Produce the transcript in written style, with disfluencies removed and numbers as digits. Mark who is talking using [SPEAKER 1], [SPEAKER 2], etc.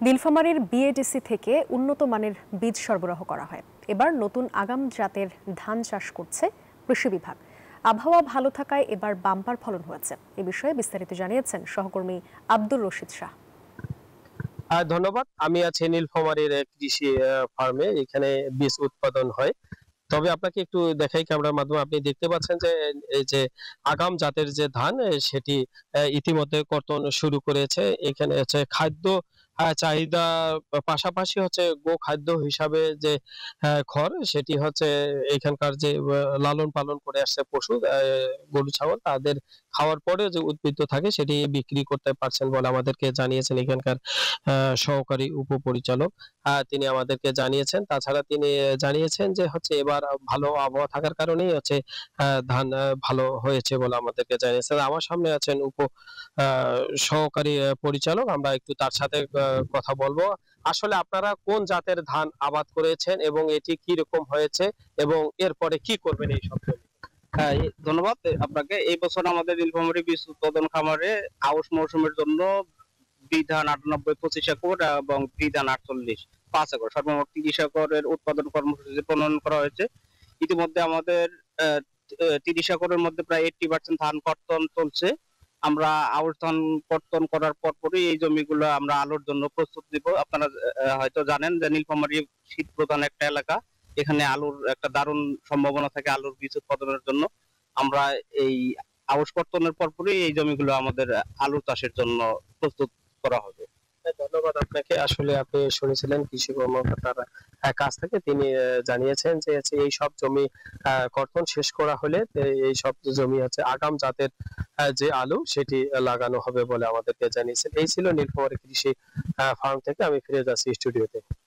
[SPEAKER 1] নীলফামারীর বিএডিসি থেকে উন্নত মানের বীজ সরবরাহ করা হয়। এবার নতুন আগাম জাতের ধান চাষ করছে কৃষি বিভাগ। আবহাওয়া ভালো থাকায় এবার বাম্পার ফলন হয়েছে। এ বিষয়ে বিস্তারিত জানিয়েছেন সহকর্মী আব্দুর রশিদ শাহ।
[SPEAKER 2] ধন্যবাদ। আমি আছি নীলফামারীর কৃষি ফার্মে। এখানে বীজ উৎপাদন হয়। তবে আপনাকে একটু দেখাই ক্যামেরার মাধ্যমে। আপনি দেখতে পাচ্ছেন যে এই যে আগাম জাতের যে ধান সেটি ইতিমধ্যে কর্তন শুরু করেছে। এখানে হচ্ছে খাদ্য চাহিদা পাশাপাশি হচ্ছে গোখাদ্য হিসাবে যে খড় সেটি হচ্ছে এখানকার যে লালন পালন করে আসছে পশু গরু ছাগল তাদের খাওয়ার পরে যে উদ্বৃত্ত থাকে সেটি বিক্রি করতে পারছেন বলে আমাদেরকে জানিয়েছেন এখানকার সহকারী উপপরিচালক। তিনি আমাদেরকে জানিয়েছেন। তাছাড়া তিনি জানিয়েছেন যে হচ্ছে এবার ভালো আবহাওয়া থাকার কারণেই হচ্ছে ধান ভালো হয়েছে বলে আমাদেরকে জানিয়েছেন। আমার সামনে আছেন আ সহকারী পরিচালক। আমরা একটু তার সাথে কথা বলবো। আসলে আপনারা কোন জাতের ধান আবাদ করেছেন এবং এটি কিরকম হয়েছে এবং এরপরে কি করবেন এই সম্পর্কে?
[SPEAKER 3] হ্যাঁ, ধন্যবাদ আপনাকে। এই বছর আমাদের নীলফামারী বীজ উৎপাদন খামারে আউশ মৌসুমের জন্য বিধান ৯৮-২৫ একর এবং বিধান ৪৮-৫ একর সর্বমোট ৩০ একরের উৎপাদন কর্মসূচি প্রণয়ন করা হয়েছে। ইতিমধ্যে আমাদের ৩০ একরের মধ্যে প্রায় 80% ধান কর্তন চলছে। আমরা আউশ ধান কর্তন করার পরপরই এই জমিগুলো আমরা আলুর জন্য প্রস্তুত দিব। আপনারা হয়তো জানেন যে নীলফামারী শীত প্রধান একটা এলাকা। এখানে আলুর একটা দারুণ সম্ভাবনা থাকে আলুর বীজ উৎপাদনের জন্য। আমরা এই আউশ কর্তনের পরপরই এই জমিগুলো আমাদের আলু চাষের জন্য প্রস্তুত করা হবে।
[SPEAKER 2] ধন্যবাদ আপনাকে। আসলে আপনি শুনেছিলেন কৃষি কর্মকর্তার কাছ থেকে তিনি জানিয়েছেন যে হচ্ছে এই সব জমি কর্তন শেষ করা হলে এই সব জমি হচ্ছে আগাম জাতের যে আলু সেটি লাগানো হবে বলে আমাদেরকে জানিয়েছেন। এই ছিল নীলফামারী কৃষি ফার্ম থেকে। আমি ফিরে যাচ্ছি স্টুডিওতে।